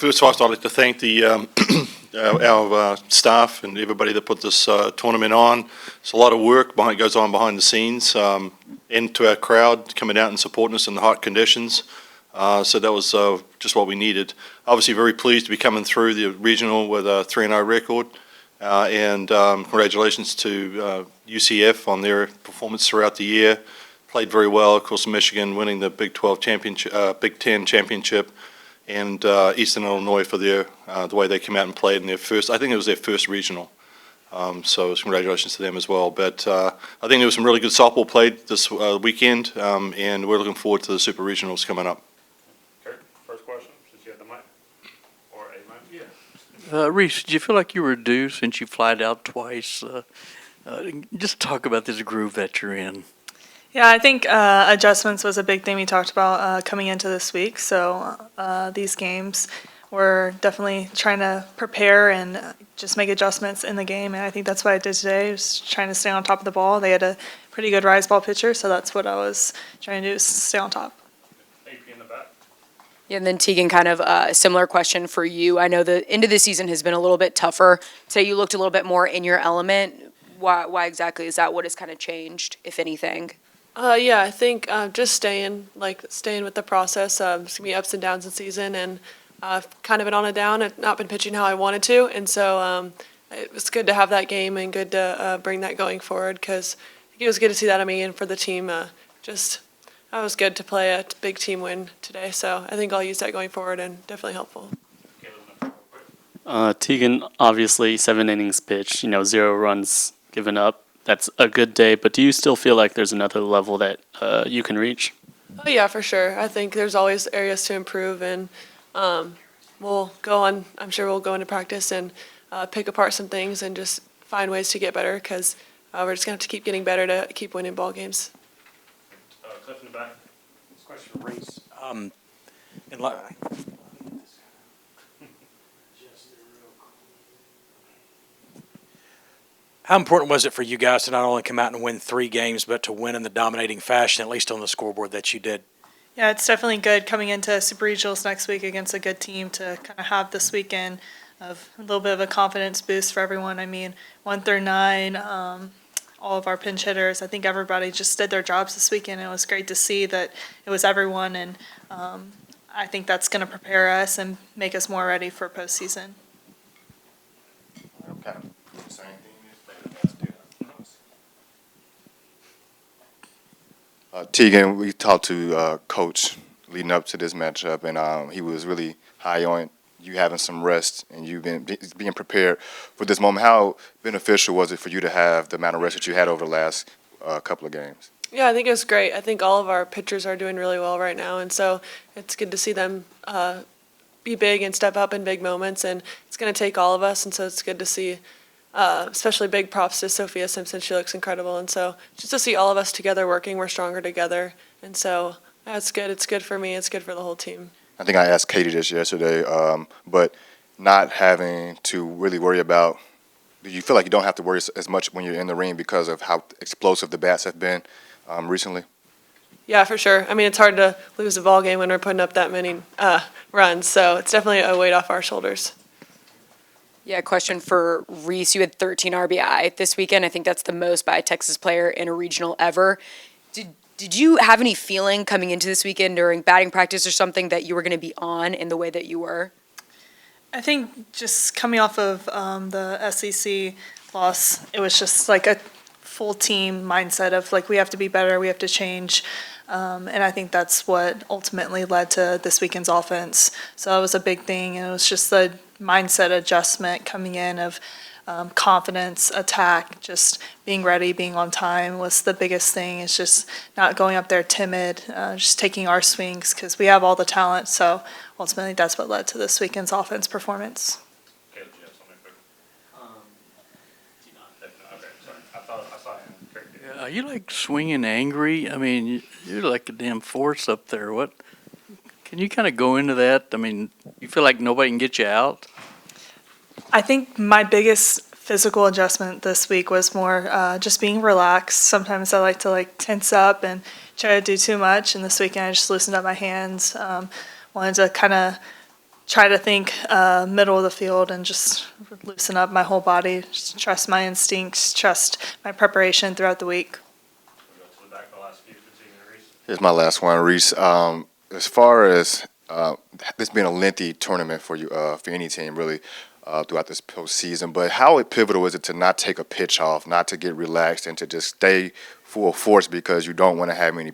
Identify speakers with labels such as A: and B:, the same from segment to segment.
A: First of all, I'd like to thank our staff and everybody that put this tournament on. It's a lot of work goes on behind the scenes, and to our crowd coming out and supporting us in the hot conditions. So that was just what we needed. Obviously, very pleased to be coming through the regional with a 3-0 record, and congratulations to UCF on their performance throughout the year. Played very well. Of course, Michigan winning the Big 12 championship, Big 10 championship, and Eastern Illinois for their the way they came out and played in their first. I think it was their first regional. So congratulations to them as well. But I think there was some really good softball played this weekend, and we're looking forward to the super regionals coming up.
B: Okay, first question, since you have the mic, or a mic. Yeah.
C: Reese, did you feel like you were due since you flied out twice? Just talk about this groove that you're in.
D: Yeah, I think adjustments was a big thing we talked about coming into this week. So these games, we're definitely trying to prepare and just make adjustments in the game. And I think that's what I did today, was trying to stay on top of the ball. They had a pretty good rise ball pitcher, so that's what I was trying to do, is stay on top.
B: AP in the back.
E: Yeah, and then Tegan, kind of a similar question for you. I know the end of the season has been a little bit tougher. Today you looked a little bit more in your element. Why exactly is that? What has kind of changed, if anything?
F: Yeah, I think just staying with the process. There's gonna be ups and downs in season, and kind of been on a down. I've not been pitching how I wanted to, and so it was good to have that game and good to bring that going forward, because it was good to see that. I mean, and for the team, it was good to play a big team win today. So I think I'll use that going forward, and definitely helpful.
G: Tegan, obviously 7 innings pitched, 0 runs given up. That's a good day, but do you still feel like there's another level that you can reach?
F: Oh yeah, for sure. I think there's always areas to improve, and I'm sure we'll go into practice and pick apart some things and just find ways to get better, because we're just gonna have to keep getting better to keep winning ball games.
B: Cliff in the back.
H: This question for Reese. How important was it for you guys to not only come out and win 3 games, but to win in the dominating fashion, at least on the scoreboard, that you did?
D: Yeah, it's definitely good coming into Super Regionals next week against a good team to kind of have this weekend of a little bit of a confidence boost for everyone. I mean, 1 through 9, all of our pinch hitters, I think everybody just did their jobs this weekend. It was great to see that it was everyone, and I think that's going to prepare us and make us more ready for postseason.
I: Okay. Same thing. Tegan, we talked to Coach leading up to this matchup, and he was really high on you having some rest and you being prepared for this moment. How beneficial was it for you to have the amount of rest that you had over the last couple of games?
F: Yeah, I think it was great. I think all of our pitchers are doing really well right now, and so it's good to see them be big and step up in big moments, and it's going to take all of us, and so it's good to see. Especially big props to Sophia Simpson. She looks incredible. And so just to see all of us together working, we're stronger together. And so that's good. It's good for me. It's good for the whole team.
I: I think I asked Katie this yesterday, but not having to really worry about, do you feel like you don't have to worry as much when you're in the ring because of how explosive the bats have been recently?
F: Yeah, for sure. I mean, it's hard to lose a ball game when we're putting up that many runs. So it's definitely a weight off our shoulders.
E: Yeah, question for Reese. You had 13 RBI this weekend. I think that's the most by a Texas player in a regional ever. Did you have any feeling coming into this weekend during batting practice or something that you were going to be on in the way that you were?
D: I think just coming off of the SEC loss, it was just like a full team mindset of like, we have to be better, we have to change. And I think that's what ultimately led to this weekend's offense. So it was a big thing, and it was just the mindset adjustment coming in of confidence, attack, just being ready, being on time was the biggest thing. It's just not going up there timid, just taking our swings because we have all the talent. So ultimately that's what led to this weekend's offense performance.
B: Okay, did you have something quick? Okay, sorry. I saw him.
C: Are you like swinging angry? I mean, you're like a damn force up there. What? Can you kind of go into that? I mean, you feel like nobody can get you out?
D: I think my biggest physical adjustment this week was more just being relaxed. Sometimes I like to tense up and try to do too much, and this weekend I just loosened up my hands. Wanted to kind of try to think middle of the field and just loosen up my whole body, just trust my instincts, trust my preparation throughout the week.
B: We'll go to the back of the last few for Tegan and Reese.
I: Here's my last one, Reese. As far as this being a lengthy tournament for you, for any team really, throughout this postseason, but how pivotal is it to not take a pitch off, not to get relaxed, and to just stay full force because you don't want to have any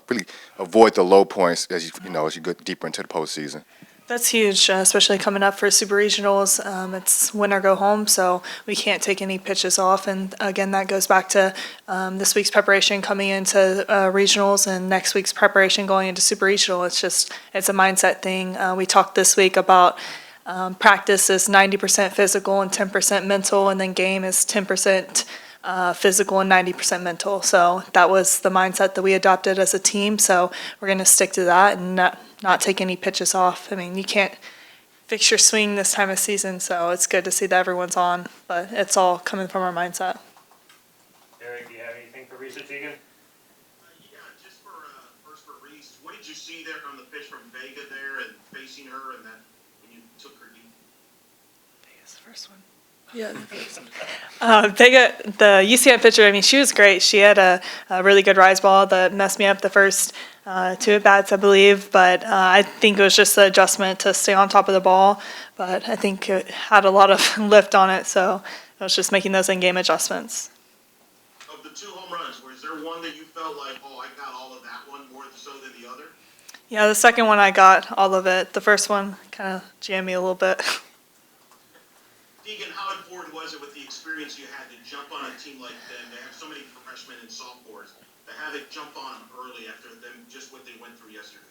I: really avoid the low points as as you go deeper into the postseason?
D: That's huge, especially coming up for super regionals. It's win or go home, so we can't take any pitches off. And again, that goes back to this week's preparation coming into regionals and next week's preparation going into super regional. It's a mindset thing. We talked this week about practice is 90% physical and 10% mental, and then game is 10% physical and 90% mental. So that was the mindset that we adopted as a team. So we're going to stick to that and not take any pitches off. I mean, you can't fix your swing this time of season, so it's good to see that everyone's on, but it's all coming from our mindset.
B: Eric, do you have anything for Reese or Tegan?
J: Yeah, just first for Reese, what did you see there on the pitch from Vega there and facing her and that when you took her deep?
D: Vega's the first one. Yeah, Vega, the UCF pitcher, I mean, she was great. She had a really good rise ball that messed me up the first 2 at-bats, I believe, but I think it was just the adjustment to stay on top of the ball, but I think it had a lot of lift on it, so it was just making those in-game adjustments.
J: Of the 2 home runs, was there one that you felt like, oh, I got all of that one more so than the other?
D: Yeah, the second one I got all of it. The first one kind of jammed me a little bit.
J: Tegan, how important was it with the experience you had to jump on a team like them? They have so many freshmen and sophomores. To have it jump on them early after them, just what they went through yesterday.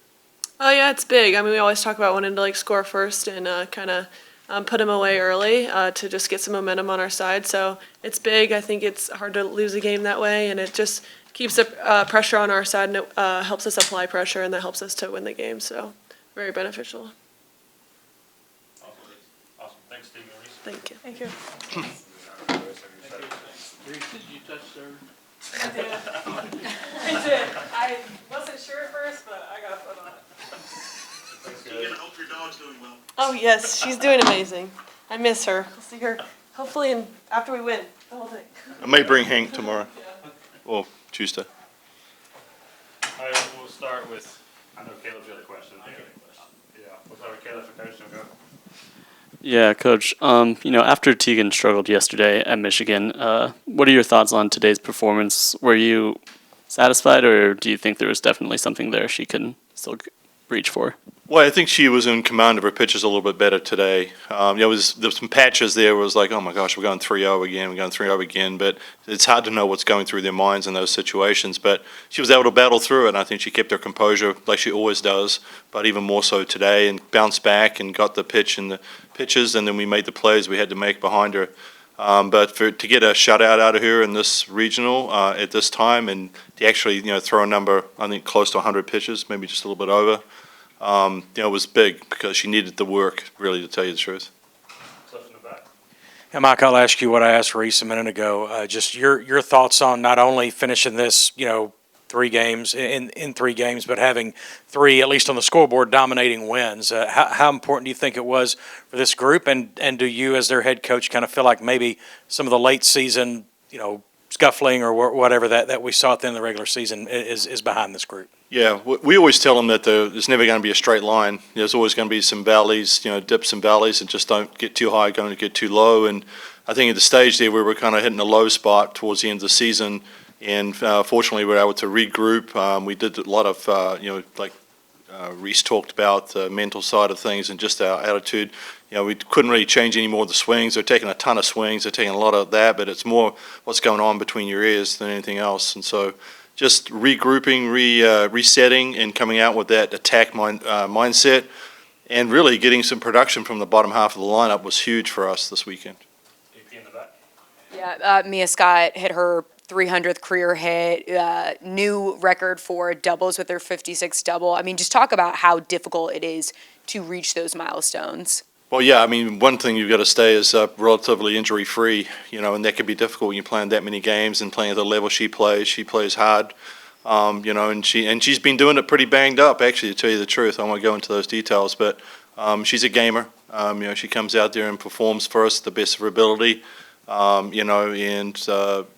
F: Oh yeah, it's big. I mean, we always talk about wanting to score first and kind of put them away early to just get some momentum on our side. So it's big. I think it's hard to lose a game that way, and it just keeps the pressure on our side, and it helps us apply pressure, and that helps us to win the game. So very beneficial.
B: Awesome. Thanks, Tegan and Reese.
F: Thank you.
D: Thank you.
C: Reese, did you touch serve?
D: I did. I did. I wasn't sure at first, but I got a foot on it.
J: Tegan, I hope your dog's doing well.
F: Oh yes, she's doing amazing. I miss her. We'll see her hopefully after we win the whole thing.
A: I may bring Hank tomorrow or Tuesday.
B: All right, we'll start with, I know Caleb's got a question. Yeah, we'll start with Caleb for coach, and go.
G: Yeah, Coach. After Tegan struggled yesterday at Michigan, what are your thoughts on today's performance? Were you satisfied, or do you think there was definitely something there she can still reach for?
A: Well, I think she was in command of her pitches a little bit better today. There was some patches there where it was like, oh my gosh, we're going 3-0 again, we're going 3-0 again. But it's hard to know what's going through their minds in those situations. But she was able to battle through it, and I think she kept her composure like she always does, but even more so today, and bounced back and got the pitch and the pitches, and then we made the plays we had to make behind her. But to get a shutout out of her in this regional at this time, and to actually throw a number, I think close to 100 pitches, maybe just a little bit over, it was big because she needed the work, really, to tell you the truth.
B: Cliff in the back.
H: And Mike, I'll ask you what I asked Reese a minute ago. Just your thoughts on not only finishing this, 3 games in 3 games, but having 3, at least on the scoreboard, dominating wins. How important do you think it was for this group? And do you, as their head coach, kind of feel like maybe some of the late season, scuffling or whatever that we saw at the end of the regular season is behind this group?
A: Yeah, we always tell them that there's never going to be a straight line. There's always going to be some valleys, dips and valleys, and just don't get too high, don't get too low. And I think at the stage there, we were kind of hitting a low spot towards the end of the season. And fortunately, we were able to regroup. We did a lot of, Reese talked about the mental side of things and just our attitude. We couldn't really change any more of the swings. They're taking a ton of swings. They're taking a lot of that, but it's more what's going on between your ears than anything else. And so just regrouping, resetting, and coming out with that attack mindset, and really getting some production from the bottom half of the lineup was huge for us this weekend.
B: AP in the back.
E: Yeah, Mia Scott hit her 300th career hit, new record for doubles with her 56th double. I mean, just talk about how difficult it is to reach those milestones.
A: Well, yeah, I mean, one thing you've got to stay is relatively injury-free, and that can be difficult when you're playing that many games and playing at the level she plays. She plays hard, and she's been doing it pretty banged up, actually, to tell you the truth. I won't go into those details, but She's a gamer. She comes out there and performs for us to the best of her ability. And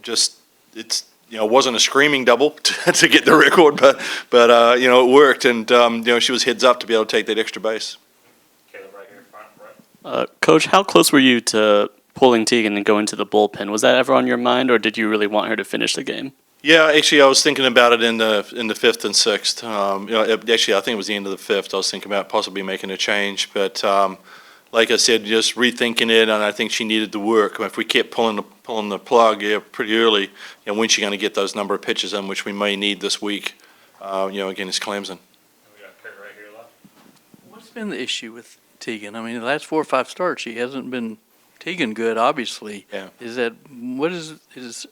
A: just it's it wasn't a screaming double to get the record, but it worked, and she was heads up to be able to take that extra base.
B: Caleb, right here, front, right.
G: Coach, how close were you to pulling Tegan and going to the bullpen? Was that ever on your mind, or did you really want her to finish the game?
A: Yeah, actually, I was thinking about it in the fifth and sixth. Actually, I think it was the end of the fifth. I was thinking about possibly making a change, but like I said, just rethinking it, and I think she needed the work. If we kept pulling the plug, pretty early, when's she going to get those number of pitches in, which we may need this week, against Clemson.
B: We got Kurt right here left.
C: What's been the issue with Tegan? I mean, the last 4 or 5 starts, she hasn't been Tegan good, obviously.
A: Yeah.
C: Is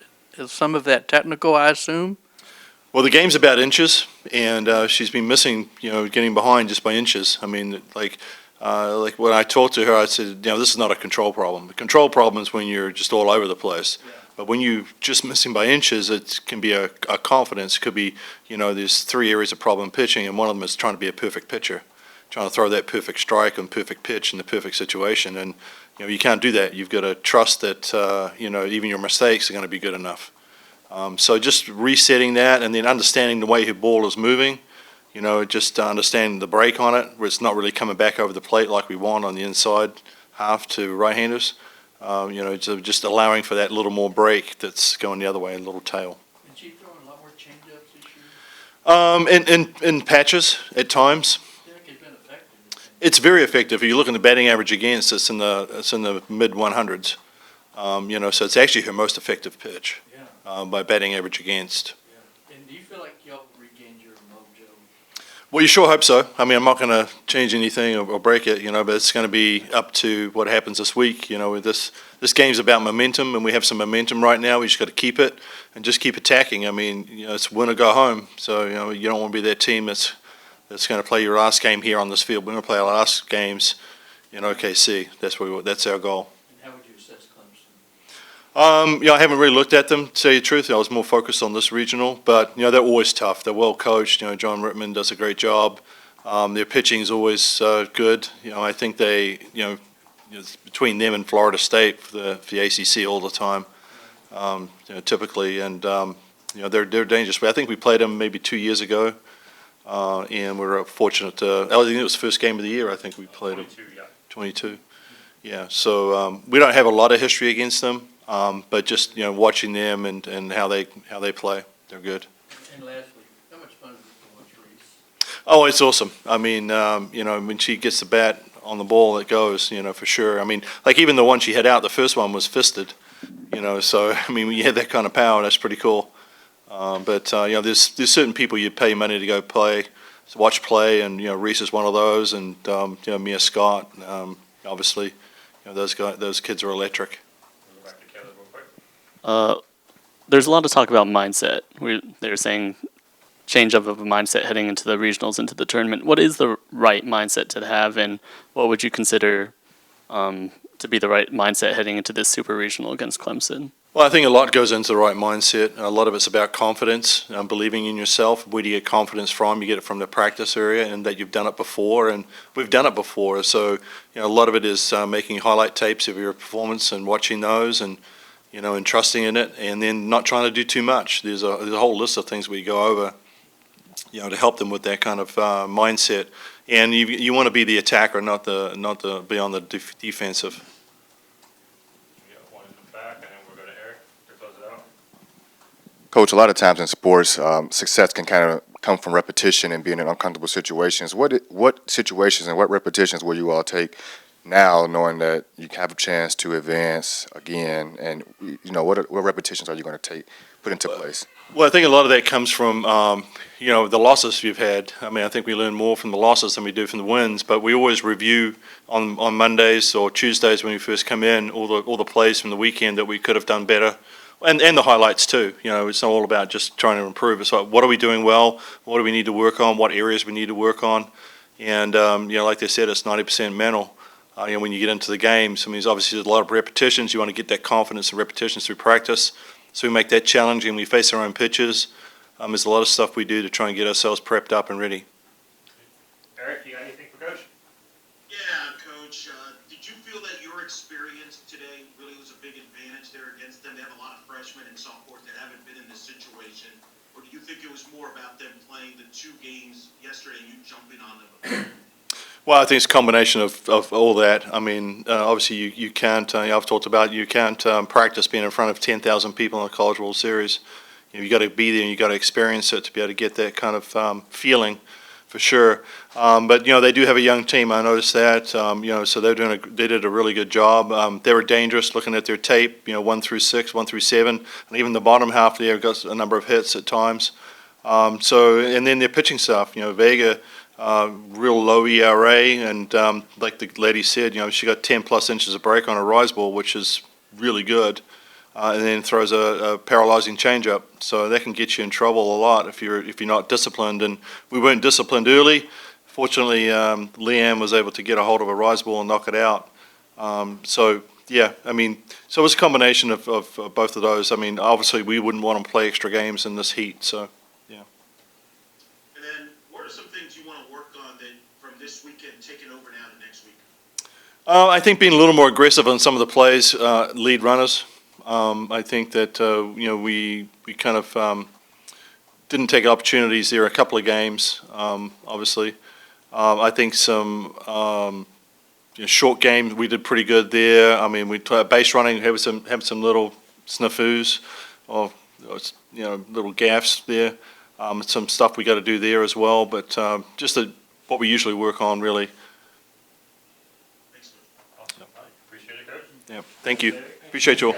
C: some of that technical, I assume?
A: Well, the game's about inches, and she's been missing, getting behind just by inches. I mean, like when I talked to her, I said, this is not a control problem. The control problem is when you're just all over the place.
C: Yeah.
A: But when you're just missing by inches, it can be a confidence. It could be, there's 3 areas of problem pitching, and one of them is trying to be a perfect pitcher, trying to throw that perfect strike and perfect pitch in the perfect situation. And, you can't do that. You've got to trust that, even your mistakes are going to be good enough. So just resetting that and then understanding the way her ball is moving, just understanding the break on it, where it's not really coming back over the plate like we want on the inside half to right-handers. So just allowing for that little more break that's going the other way, a little tail.
C: And she throwing a lot more changeups this year?
A: In patches at times.
C: I think it's been effective.
A: It's very effective. If you look at the batting average against, it's in the mid 100s. So it's actually her most effective pitch by batting average against.
C: Yeah. And do you feel like y'all regained your mojo?
A: Well, you sure hope so. I mean, I'm not going to change anything or break it, but it's going to be up to what happens this week. This game's about momentum, and we have some momentum right now. We just got to keep it and just keep attacking. I mean, it's win or go home. So, you don't want to be that team that's going to play your last game here on this field. We're going to play our last games in OKC. That's our goal.
C: And how would you assess Clemson?
A: I haven't really looked at them, to tell you the truth. I was more focused on this regional, but, they're always tough. They're well coached. John Rittman does a great job. Their pitching is always good. I think they, it's between them and Florida State for the ACC all the time, typically, and, they're dangerous. But I think we played them maybe 2 years ago, and we were fortunate to, I think it was the first game of the year, I think we played them. 22. Yeah, so we don't have a lot of history against them. But just, watching them and how they play, they're good.
C: And lastly, how much fun is it to watch Reese?
A: Oh, it's awesome. I mean, when she gets the bat on the ball, it goes, for sure. I mean, like even the one she had out, the first one was fisted, so, I mean, when you have that kind of power, that's pretty cool. But there's certain people you pay money to go play, to watch play, and, Reese is one of those, and, Mia Scott, obviously, those kids are electric.
G: There's a lot of talk about mindset. They're saying change of a mindset heading into the regionals, into the tournament. What is the right mindset to have, and what would you consider to be the right mindset heading into this super regional against Clemson?
A: Well, I think a lot goes into the right mindset. A lot of it's about confidence, believing in yourself. Where do you get confidence from? You get it from the practice area and that you've done it before, and we've done it before. So, a lot of it is making highlight tapes of your performance and watching those and, and trusting in it, and then not trying to do too much. There's a whole list of things we go over, to help them with that kind of mindset. And you want to be the attacker, not the be on the defensive.
B: We got one in the back, and then we'll go to Eric to close it out.
I: Coach, a lot of times in sports, success can kind of come from repetition and being in uncomfortable situations. What situations and what repetitions will you all take now, knowing that you have a chance to advance again, and what repetitions are you going to put into place?
A: Well, I think a lot of that comes from the losses you've had. I mean, I think we learn more from the losses than we do from the wins. But we always review on Mondays or Tuesdays when we first come in all the plays from the weekend that we could have done better, and the highlights too. It's not all about just trying to improve. It's like, what are we doing well? What do we need to work on? What areas we need to work on? And like they said, it's 90% mental. When you get into the games, I mean, obviously there's a lot of repetitions. You want to get that confidence and repetitions through practice. So we make that challenging. We face our own pitches. There's a lot of stuff we do to try and get ourselves prepped up and ready.
B: Eric, you got anything for Coach?
J: Yeah, did you feel that your experience today really was a big advantage there against them? They have a lot of freshmen and sophomores that haven't been in this situation. Or do you think it was more about them playing the 2 games yesterday and you jumping on them?
A: Well, I think it's a combination of all that. I mean, obviously you can't, I've talked about, you can't practice being in front of 10,000 people in a College World Series. You got to be there and you got to experience it to be able to get that kind of feeling, for sure. But they do have a young team. I noticed that. So they did a really good job. They were dangerous. Looking at their tape, 1 through 6, 1 through 7, and even the bottom half there got a number of hits at times. And then their pitching staff. Vega. Real low ERA, and like the lady said, she got 10+ inches of break on a rise ball, which is really good, and then throws a paralyzing changeup. So that can get you in trouble a lot if you're not disciplined. And we weren't disciplined early. Fortunately, Leanne was able to get a hold of a rise ball and knock it out. So it was a combination of both of those. I mean, obviously we wouldn't want to play extra games in this heat. So.
J: This weekend taking over now to next week?
A: I think being a little more aggressive on some of the plays, lead runners. I think that we kind of didn't take opportunities there a couple of games. Obviously, I think some short games we did pretty good there. I mean, we base running have some little snafus or little gaffes there. Some stuff we got to do there as well, but just what we usually work on, really.
B: Awesome. Appreciate it, Coach.
A: Yeah, thank you. Appreciate you all.